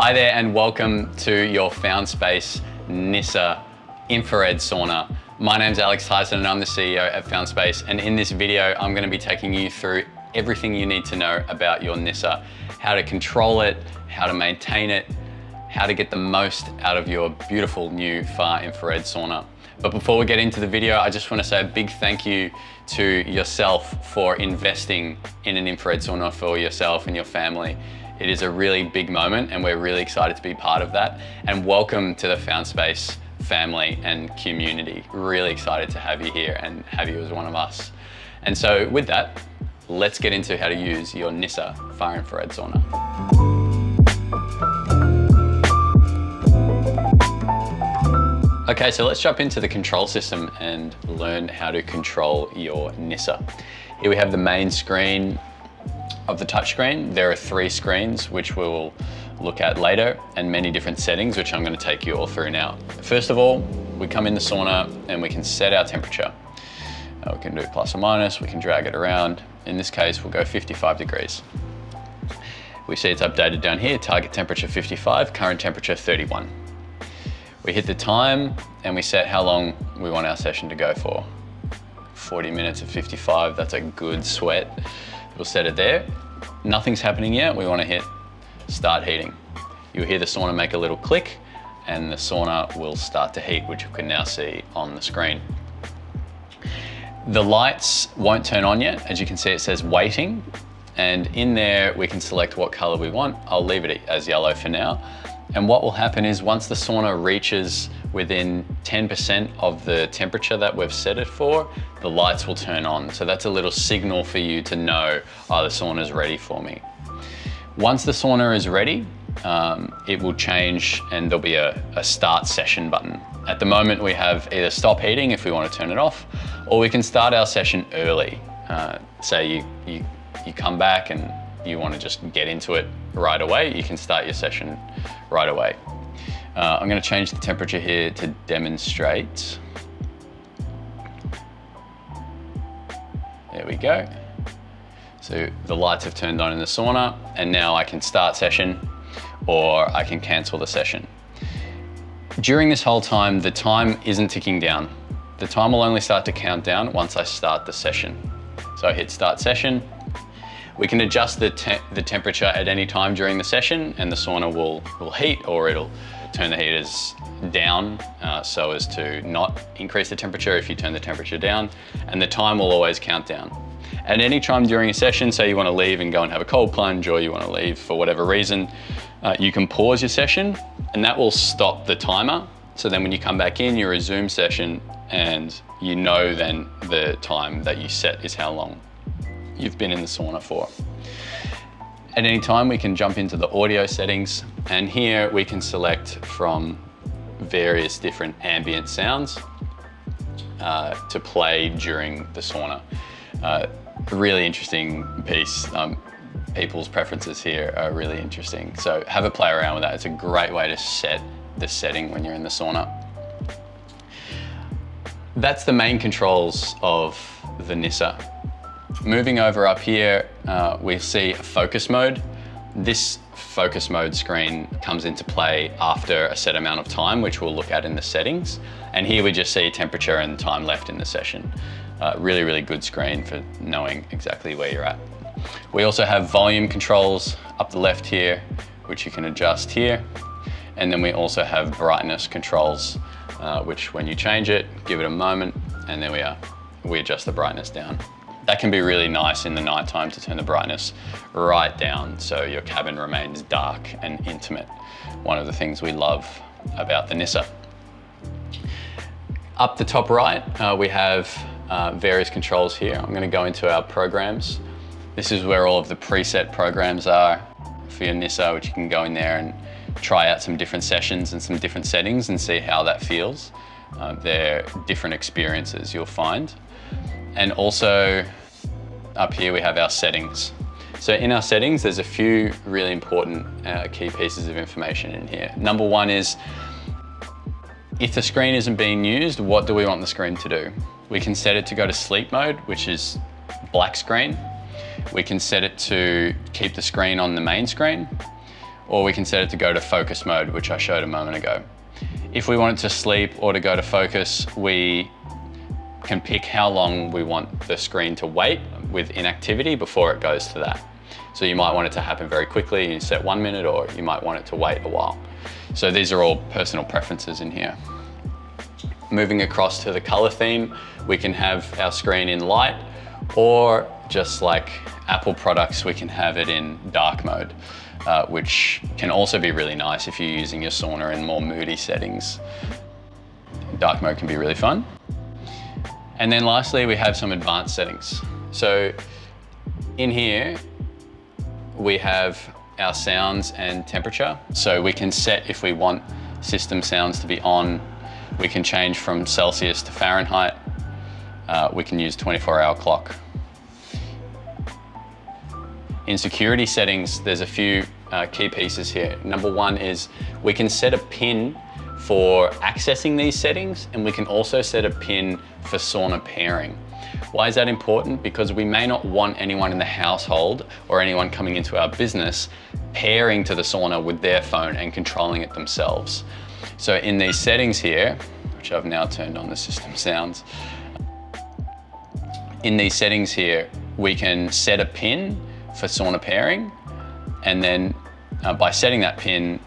Hi there and welcome to your Found Space Nyssa infrared sauna. My name's Alex Tyson and I'm the CEO at Found Space, and in this video I'm going to be taking you through everything you need to know about your Nyssa, how to control it, how to maintain it, how to get the most out of your beautiful new far infrared sauna. But before we get into the video, I just want to say a big thank you to yourself for investing in an infrared sauna for yourself and your family. It is a really big moment and we're really excited to be part of that. And welcome to the Found Space family and community. Really excited to have you here and have you as one of us. And so with that, let's get into how to use your Nyssa far infrared sauna. Okay, so let's jump into the control system and learn how to control your Nyssa. Here we have the main screen of the touchscreen. There are 3 screens which we'll look at later, and many different settings which I'm going to take you all through now. First of all, we come in the sauna and we can set our temperature. We can do plus or minus, we can drag it around. In this case, we'll go 55 degrees. We see it's updated down here, target temperature 55, current temperature 31. We hit the time and we set how long we want our session to go for. 40 minutes at 55, that's a good sweat. We'll set it there. Nothing's happening yet. We want to hit start heating. You'll hear the sauna make a little click and the sauna will start to heat, which you can now see on the screen. The lights won't turn on yet. As you can see, it says waiting. And in there, we can select what color we want. I'll leave it as yellow for now. And what will happen is once the sauna reaches within 10% of the temperature that we've set it for, the lights will turn on. So that's a little signal for you to know, oh, the sauna is ready for me. Once the sauna is ready, it will change and there'll be a start session button. At the moment, we have either stop heating if we want to turn it off, or we can start our session early. Say you come back and you want to just get into it right away, you can start your session right away. I'm going to change the temperature here to demonstrate. There we go. So the lights have turned on in the sauna and now I can start session or I can cancel the session. During this whole time, the time isn't ticking down. The time will only start to count down once I start the session. So I hit start session. We can adjust the temperature at any time during the session and the sauna will heat, or it'll turn the heaters down so as to not increase the temperature if you turn the temperature down, and the time will always count down. At any time during a session, say you want to leave and go and have a cold plunge, or you want to leave for whatever reason, you can pause your session and that will stop the timer. So then when you come back in, you resume session and you know then the time that you set is how long you've been in the sauna for. At any time, we can jump into the audio settings, and here we can select from various different ambient sounds to play during the sauna. A really interesting piece. People's preferences here are really interesting. So have a play around with that. It's a great way to set the setting when you're in the sauna. That's the main controls of the Nyssa. Moving over up here, we see focus mode. This focus mode screen comes into play after a set amount of time, which we'll look at in the settings. And here we just see temperature and time left in the session. Really, really good screen for knowing exactly where you're at. We also have volume controls up the left here, which you can adjust here. And then we also have brightness controls, which when you change it, give it a moment, and there we are. We adjust the brightness down. That can be really nice in the nighttime to turn the brightness right down so your cabin remains dark and intimate. One of the things we love about the Nyssa. Up the top right, we have various controls here. I'm going to go into our programs. This is where all of the preset programs are for your Nyssa, which you can go in there and try out some different sessions and some different settings and see how that feels. They're different experiences you'll find. And also up here we have our settings. So in our settings, there's a few really important key pieces of information in here. Number one is, if the screen isn't being used, what do we want the screen to do? We can set it to go to sleep mode, which is black screen. We can set it to keep the screen on the main screen. or we can set it to go to focus mode, which I showed a moment ago. If we want it to sleep or to go to focus, we can pick how long we want the screen to wait with inactivity before it goes to that. So you might want it to happen very quickly, you set 1 minute, or you might want it to wait a while. So these are all personal preferences in here. Moving across to the color theme, we can have our screen in light, or just like Apple products, we can have it in dark mode, which can also be really nice if you're using your sauna in more moody settings. Dark mode can be really fun. And then lastly, we have some advanced settings. So in here, we have our sounds and temperature. So we can set if we want system sounds to be on. We can change from Celsius to Fahrenheit. We can use 24-hour clock. In security settings, there's a few key pieces here. Number one is we can set a PIN for accessing these settings, and we can also set a PIN for sauna pairing. Why is that important? Because we may not want anyone in the household or anyone coming into our business pairing to the sauna with their phone and controlling it themselves. So in these settings here, which I've now turned on the system sounds, in these settings here, we can set a PIN for sauna pairing, and then by setting that PIN,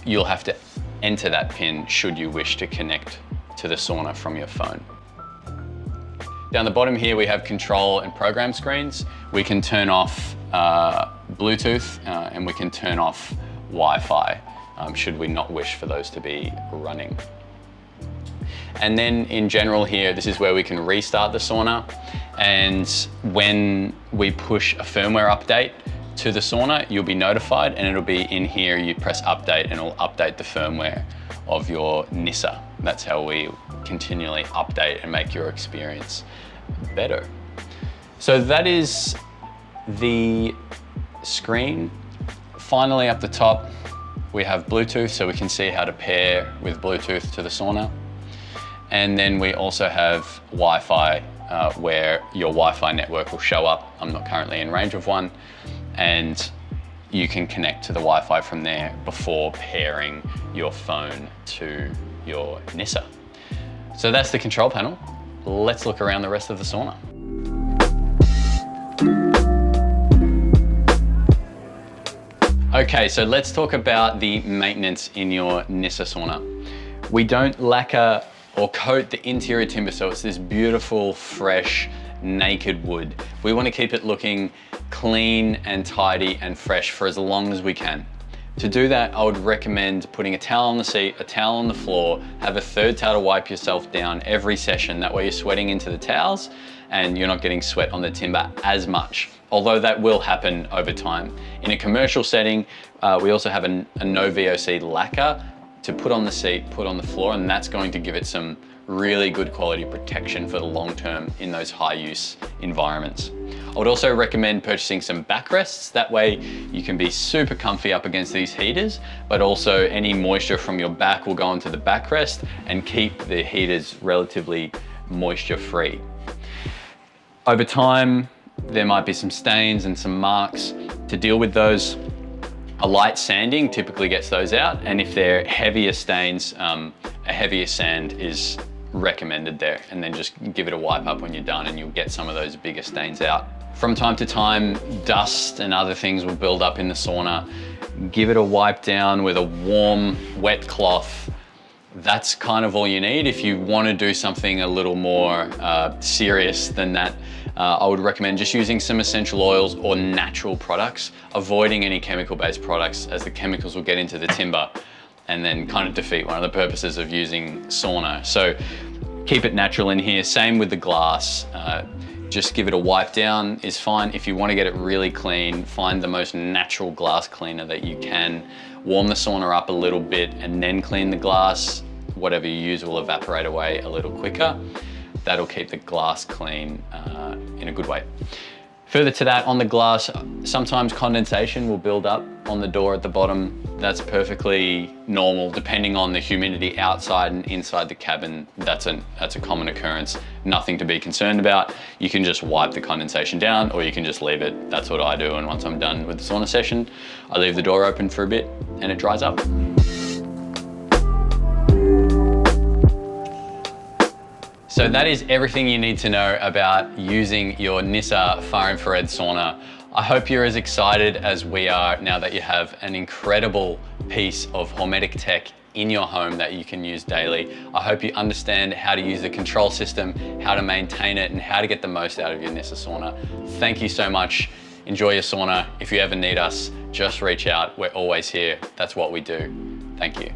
you'll have to enter that PIN should you wish to connect to the sauna from your phone. Down the bottom here, we have control and program screens. We can turn off Bluetooth and we can turn off Wi-Fi should we not wish for those to be running. And then in general here, this is where we can restart the sauna. And when we push a firmware update to the sauna, you'll be notified, and it'll be in here, you press update and it'll update the firmware of your Nyssa. That's how we continually update and make your experience better. So that is the screen. Finally, up the top, we have Bluetooth, so we can see how to pair with Bluetooth to the sauna. And then we also have Wi-Fi, where your Wi-Fi network will show up. I'm not currently in range of one, and you can connect to the Wi-Fi from there before pairing your phone to your Nyssa. So that's the control panel. Let's look around the rest of the sauna. Okay, so let's talk about the maintenance in your Nyssa sauna. We don't lacquer or coat the interior timber so it's this beautiful, fresh, naked wood. We want to keep it looking clean and tidy and fresh for as long as we can. To do that, I would recommend putting a towel on the seat, a towel on the floor, have a third towel to wipe yourself down every session. That way you're sweating into the towels and you're not getting sweat on the timber as much, although that will happen over time. In a commercial setting, we also have a no VOC lacquer to put on the seat, put on the floor, and that's going to give it some really good quality protection for the long term in those high use environments. I would also recommend purchasing some backrests. That way you can be super comfy up against these heaters, but also any moisture from your back will go into the backrest and keep the heaters relatively moisture free. Over time, there might be some stains and some marks. To deal with those, a light sanding typically gets those out, and if they're heavier stains, a heavier sand is recommended there, and then just give it a wipe up when you're done and you'll get some of those bigger stains out. From time to time, dust and other things will build up in the sauna. Give it a wipe down with a warm, wet cloth. That's kind of all you need. If you want to do something a little more serious than that, I would recommend just using some essential oils or natural products, avoiding any chemical-based products, as the chemicals will get into the timber and then kind of defeat one of the purposes of using sauna. So keep it natural in here. Same with the glass. Just give it a wipe down is fine. If you want to get it really clean, find the most natural glass cleaner that you can. Warm the sauna up a little bit and then clean the glass. Whatever you use will evaporate away a little quicker. That'll keep the glass clean in a good way. Further to that, on the glass, sometimes condensation will build up on the door at the bottom, that's perfectly normal. Depending on the humidity outside and inside the cabin, that's a common occurrence. Nothing to be concerned about. You can just wipe the condensation down, or you can just leave it. That's what I do, and once I'm done with the sauna session, I leave the door open for a bit and it dries up. So that is everything you need to know about using your Nyssa far infrared sauna. I hope you're as excited as we are now that you have an incredible piece of hormetic tech in your home that you can use daily. I hope you understand how to use the control system, how to maintain it, and how to get the most out of your Nyssa sauna. Thank you so much. Enjoy your sauna. If you ever need us, just reach out. We're always here. That's what we do. Thank you.